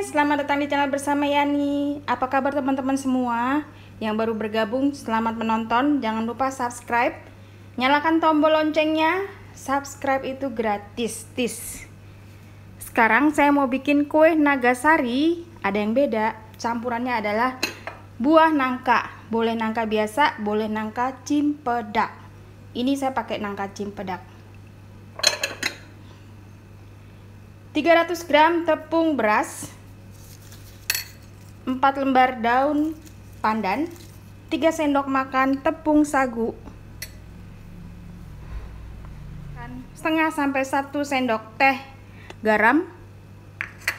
selamat datang di channel bersama Yani. Apa kabar teman-teman semua? Yang baru bergabung, selamat menonton. Jangan lupa subscribe, nyalakan tombol loncengnya. Subscribe itu gratis, tis. Sekarang saya mau bikin kue nagasari. Ada yang beda, campurannya adalah buah nangka. Boleh nangka biasa, boleh nangka cimpedak. Ini saya pakai nangka cimpedak. 300 gram tepung beras, 4 lembar daun pandan, 3 sendok makan tepung sagu, setengah sampai 1 sendok teh garam,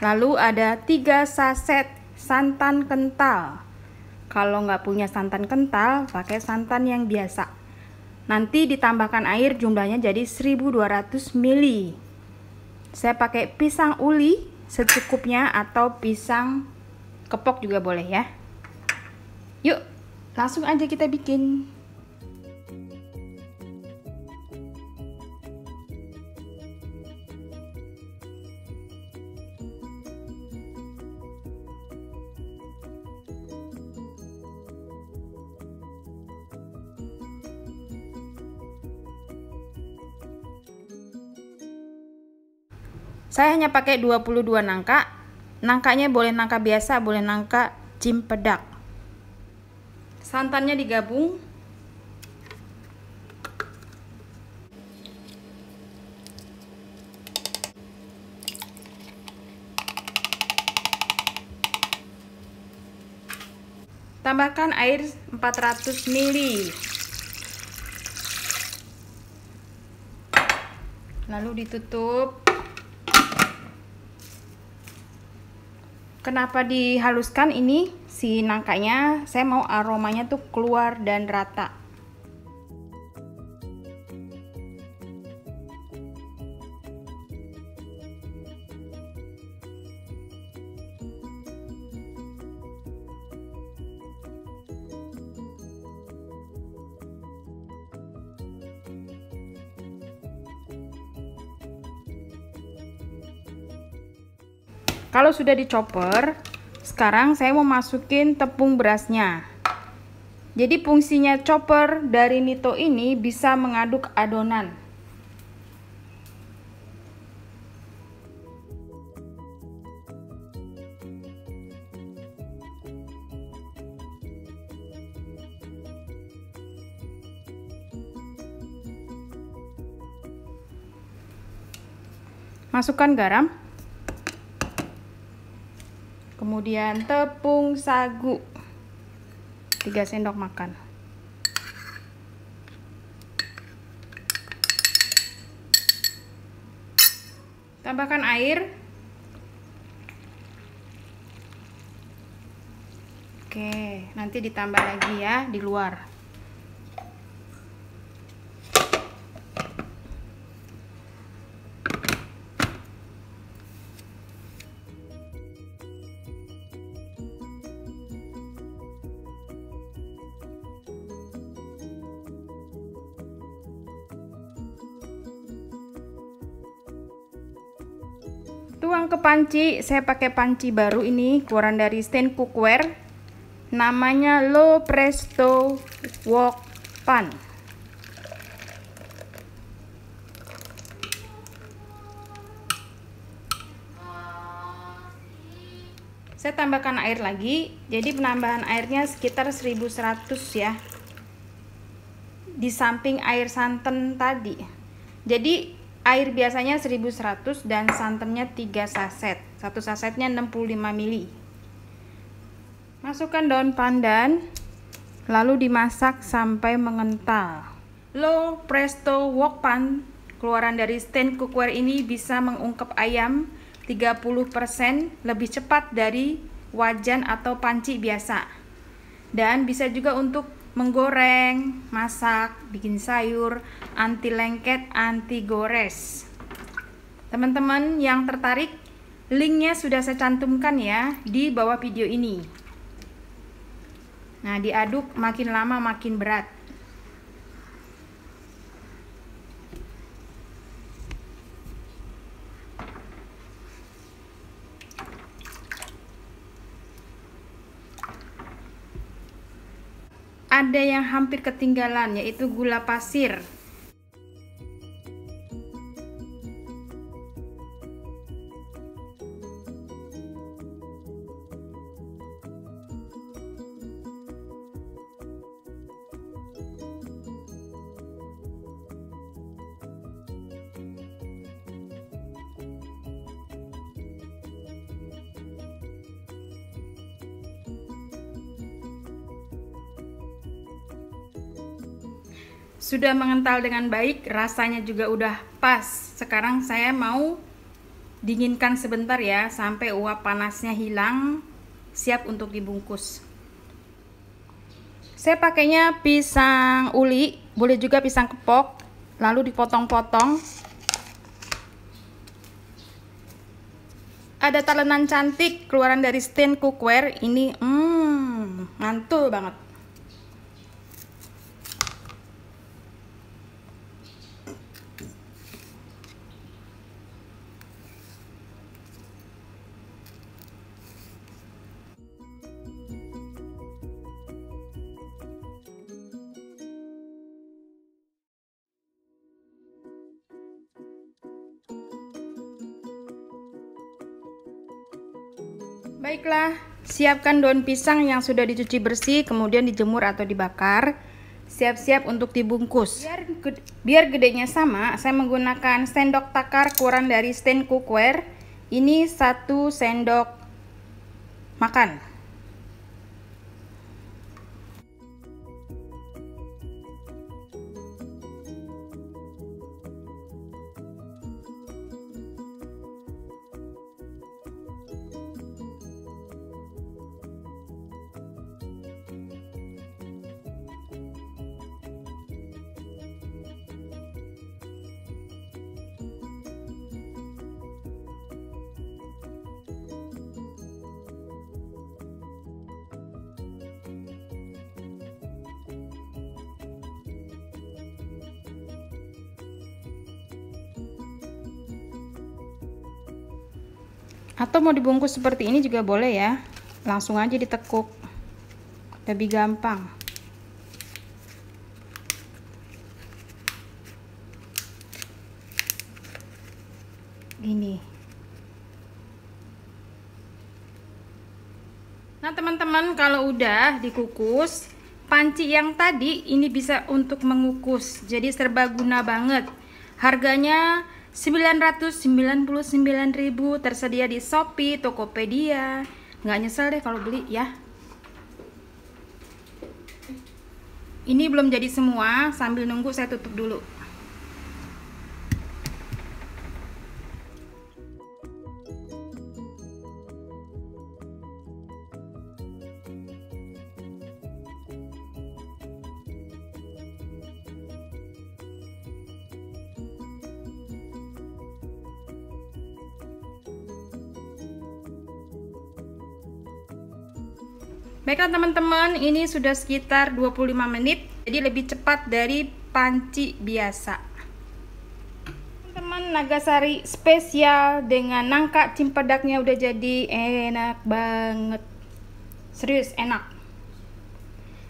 lalu ada 3 saset santan kental. Kalau nggak punya santan kental, pakai santan yang biasa. Nanti ditambahkan air, jumlahnya jadi 1200 ml. Saya pakai pisang uli secukupnya atau pisang kepok juga boleh ya. Yuk, langsung aja kita bikin. Saya hanya pakai 22 nangka. Nangkanya boleh nangka biasa, boleh nangka cimpedak. Santannya digabung. Tambahkan air 400 ml. Lalu ditutup. Kenapa dihaluskan ini? Si nangkanya saya mau aromanya tuh keluar dan rata. Kalau sudah dicoper, sekarang saya mau masukin tepung berasnya. Jadi fungsinya chopper dari Nito ini bisa mengaduk adonan. Masukkan garam. Kemudian tepung sagu 3 sendok makan. Tambahkan air. Oke, nanti ditambah lagi ya di luar. Tuang ke panci. Saya pakai panci baru ini, keluaran dari Stand Cookware. Namanya Low Presto Wok Pan. Saya tambahkan air lagi. Jadi penambahan airnya sekitar 1100 ya. Di samping air santan tadi. Jadi air biasanya 1100 dan santannya 3 saset. Satu sasetnya 65 ml. Masukkan daun pandan, lalu dimasak sampai mengental. Low Presto Wok Pan keluaran dari Stand Cookware ini bisa mengungkep ayam 30% lebih cepat dari wajan atau panci biasa. Dan bisa juga untuk menggoreng, masak, bikin sayur, anti lengket, anti gores. Teman-teman yang tertarik, linknya sudah saya cantumkan ya di bawah video ini. Nah, diaduk makin lama makin berat. ada yang hampir ketinggalan, yaitu gula pasir. Sudah mengental dengan baik, rasanya juga udah pas. Sekarang saya mau dinginkan sebentar ya, sampai uap panasnya hilang, siap untuk dibungkus. Saya pakainya pisang uli, boleh juga pisang kepok, lalu dipotong-potong. Ada talenan cantik keluaran dari Stain Cookware. Ini mantul banget. Baiklah, siapkan daun pisang yang sudah dicuci bersih, kemudian dijemur atau dibakar. Siap-siap untuk dibungkus. Biar gedenya sama, saya menggunakan sendok takar keluaran dari Stain Cookware. Ini 1 sendok makan. Atau mau dibungkus seperti ini juga boleh ya, langsung aja ditekuk, lebih gampang. Gini. Nah teman-teman, kalau udah dikukus, panci yang tadi ini bisa untuk mengukus, jadi serbaguna banget. Harganya 999.000, tersedia di Shopee, Tokopedia. Nggak nyesel deh kalau beli ya. Ini belum jadi semua, sambil nunggu saya tutup dulu. Baiklah teman-teman, ini sudah sekitar 25 menit, jadi lebih cepat dari panci biasa. Teman-teman, Nagasari spesial dengan nangka cimpedaknya udah jadi, enak banget. Serius enak.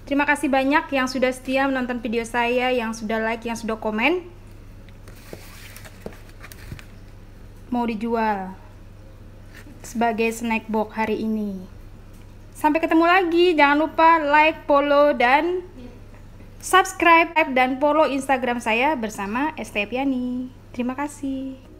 Terima kasih banyak yang sudah setia menonton video saya, yang sudah like, yang sudah komen. Mau dijual sebagai snack box hari ini. Sampai ketemu lagi, jangan lupa like, follow, dan subscribe dan follow Instagram saya bersama Estepiani. Terima kasih.